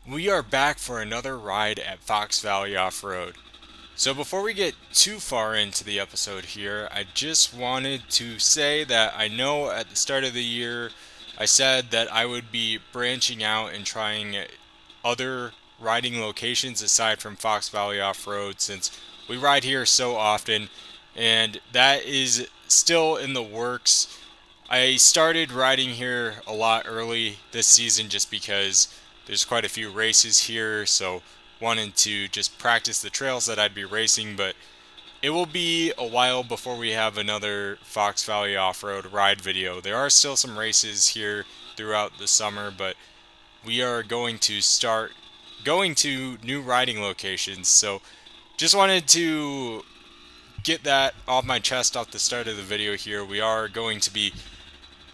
We are back for another ride at Fox Valley Off-Road. So before we get too far into the episode here, I just wanted to say that I know at the start of the year I said that I would be branching out and trying other riding locations aside from Fox Valley Off-Road since we ride here so often, and that is still in the works. I started riding here a lot early this season just because there's quite a few races here, so wanted to just practice the trails that I'd be racing, but it will be a while before we have another Fox Valley Off-Road ride video. There are still some races here throughout the summer, but we are going to start going to new riding locations. So just wanted to get that off my chest off the start of the video here. We are going to be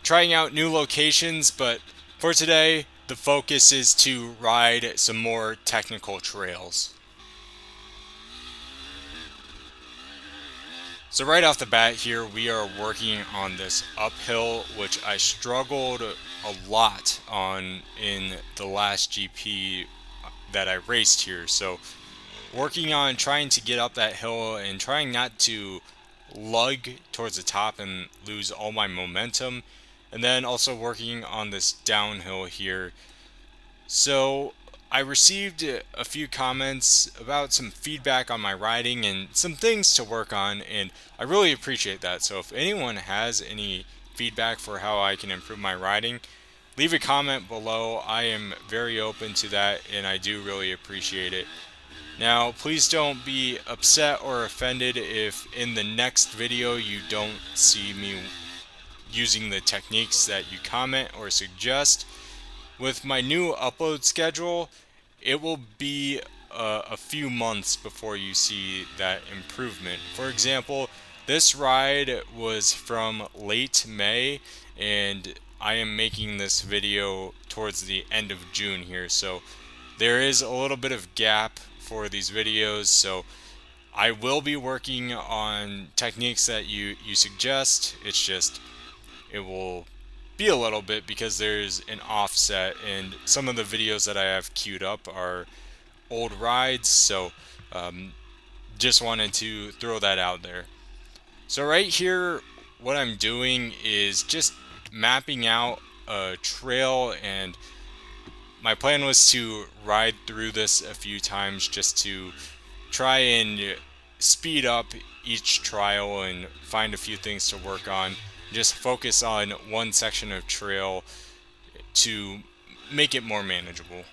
trying out new locations, but for today, the focus is to ride some more technical trails. So right off the bat here, we are working on this uphill, which I struggled a lot on in the last GP that I raced here. So working on trying to get up that hill and trying not to lug towards the top and lose all my momentum. And then also working on this downhill here. So I received a few comments about some feedback on my riding and some things to work on, and I really appreciate that. So if anyone has any feedback for how I can improve my riding, leave a comment below. I am very open to that, and I do really appreciate it. Now, please don't be upset or offended if in the next video you don't see me using the techniques that you comment or suggest. With my new upload schedule, it will be a few months before you see that improvement. For example, this ride was from late May, and I am making this video towards the end of June here, so there is a little bit of gap for these videos. So I will be working on techniques that you suggest. It's just it will be a little bit because there's an offset, and some of the videos that I have queued up are old rides, so just wanted to throw that out there. So right here, what I'm doing is just mapping out a trail, and my plan was to ride through this a few times just to try and speed up each trial and find a few things to work on. Just focus on one section of trail to make it more manageable.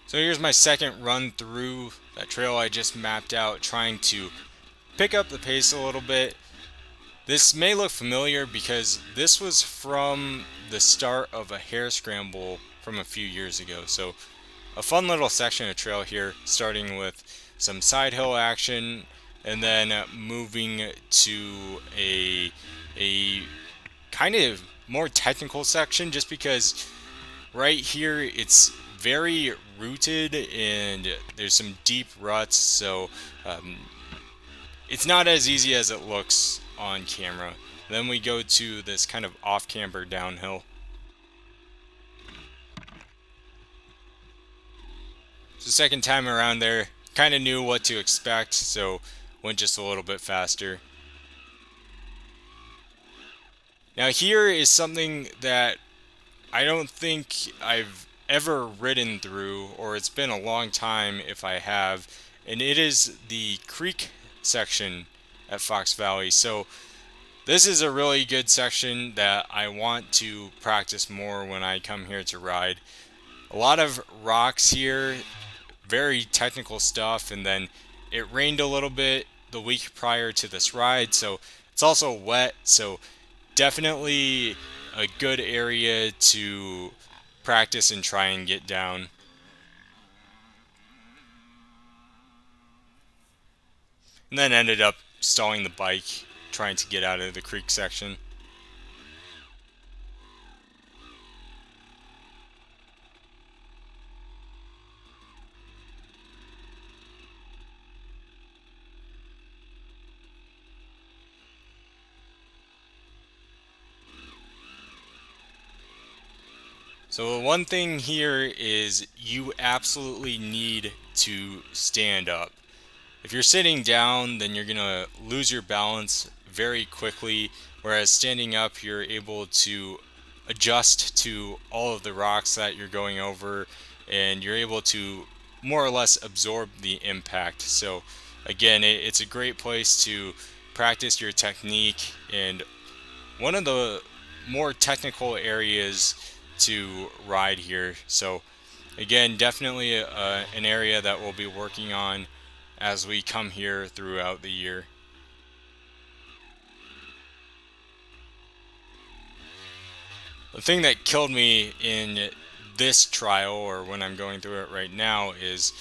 So here's my second run through that trail I just mapped out, trying to pick up the pace a little bit. This may look familiar because this was from the start of a hare scramble from a few years ago. So a fun little section of trail here, starting with some side hill action and then moving to a kind of more technical section, just because right here it's very rooted and there's some deep ruts, so um, it's not as easy as it looks on camera. Then we go to this kind of off-camber downhill. So second time around there, kind of knew what to expect, so went just a little bit faster. Now here is something that I don't think I've ever ridden through, or it's been a long time if I have, and it is the creek section at Fox Valley. So this is a really good section that I want to practice more when I come here to ride. A lot of rocks here, very technical stuff, and then it rained a little bit the week prior to this ride, so it's also wet, so definitely a good area to practice and try and get down. And then ended up stalling the bike trying to get out of the creek section. So the one thing here is you absolutely need to stand up. If you're sitting down, then you're gonna lose your balance very quickly, whereas standing up, you're able to adjust to all of the rocks that you're going over, and you're able to more or less absorb the impact. So again, it's a great place to practice your technique, and one of the more technical areas to ride here. So again, definitely an area that we'll be working on as we come here throughout the year. The thing that killed me in this trial, or when I'm going through it right now, is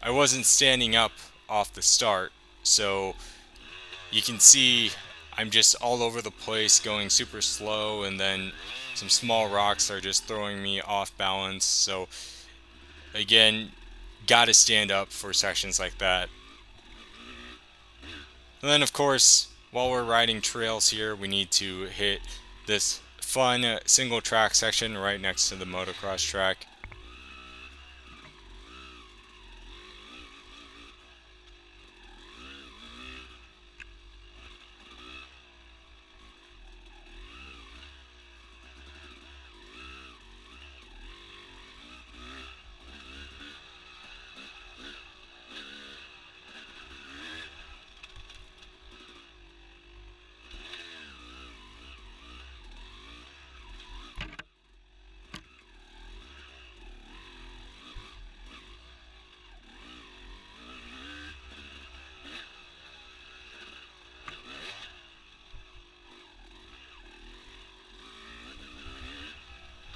I wasn't standing up off the start. So you can see I'm just all over the place going super slow, and then some small rocks are just throwing me off balance. So again, gotta stand up for sections like that. And then of course, while we're riding trails here, we need to hit this fun single track section right next to the motocross track.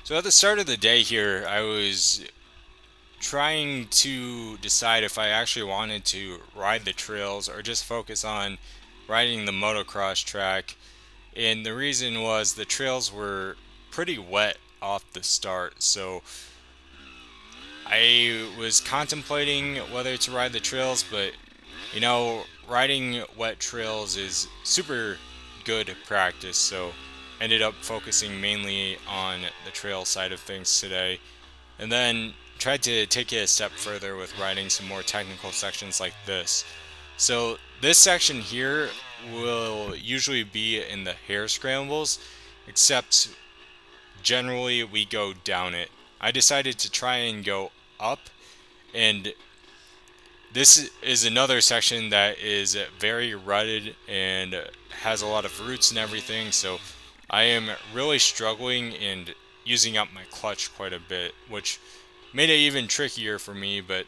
So at the start of the day here, I was trying to decide if I actually wanted to ride the trails or just focus on riding the motocross track. And the reason was the trails were pretty wet off the start. So I was contemplating whether to ride the trails, but riding wet trails is super good practice. So ended up focusing mainly on the trail side of things today. And then tried to take it a step further with riding some more technical sections like this. So this section here will usually be in the hare scrambles, except generally we go down it. I decided to try and go up, and this is another section that is very rutted and has a lot of roots and everything, so I am really struggling and using up my clutch quite a bit, which made it even trickier for me. But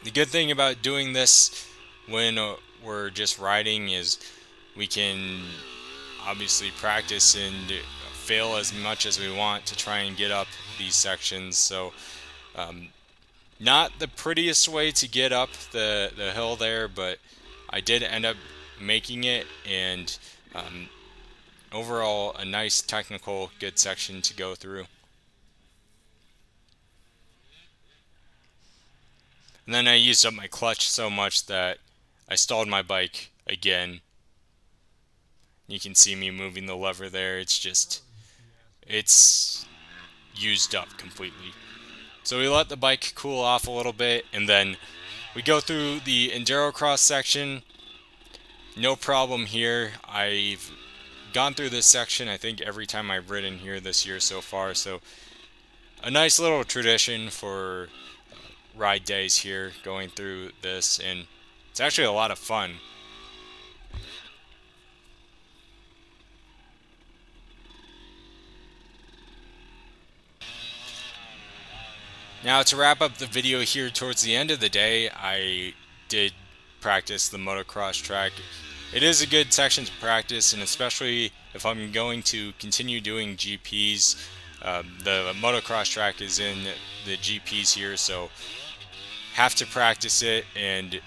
the good thing about doing this when we're just riding is we can obviously practice and fail as much as we want to try and get up these sections. So not the prettiest way to get up the hill there, but I did end up making it, and overall a nice technical good section to go through. And then I used up my clutch so much that I stalled my bike again. You can see me moving the lever there. It's used up completely. So we let the bike cool off a little bit, and then we go through the enduro cross section. No problem here. I've gone through this section I think every time I've ridden here this year so far. So a nice little tradition for ride days here, going through this, and it's actually a lot of fun. Now to wrap up the video here towards the end of the day, I did practice the motocross track. It is a good section to practice, and especially if I'm going to continue doing GPs. The motocross track is in the GPs here, so have to practice it. And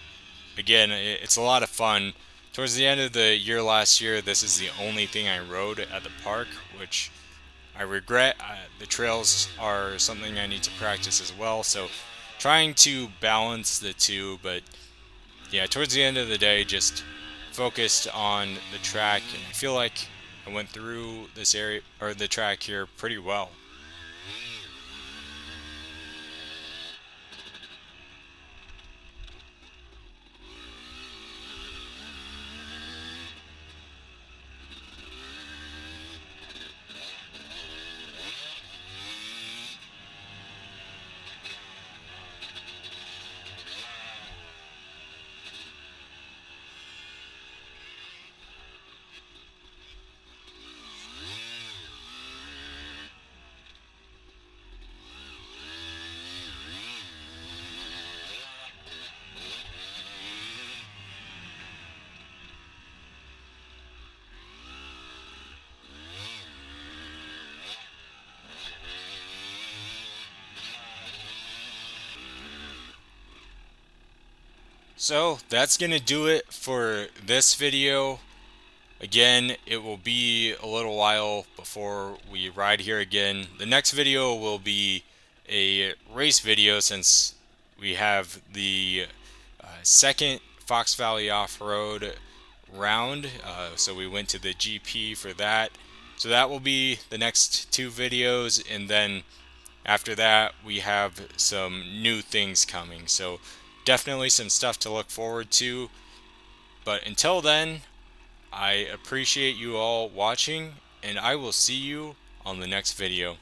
again, it's a lot of fun. Towards the end of the year last year, this is the only thing I rode at the park, which I regret. The trails are something I need to practice as well, so trying to balance the two. But yeah, towards the end of the day, just focused on the track, and I feel like I went through this area or the track here pretty well. So that's gonna do it for this video. Again, it will be a little while before we ride here again. The next video will be a race video since we have the second Fox Valley Off-Road round. So we went to the GP for that. So that will be the next two videos, and then after that we have some new things coming. So definitely some stuff to look forward to. But until then, I appreciate you all watching, and I will see you on the next video.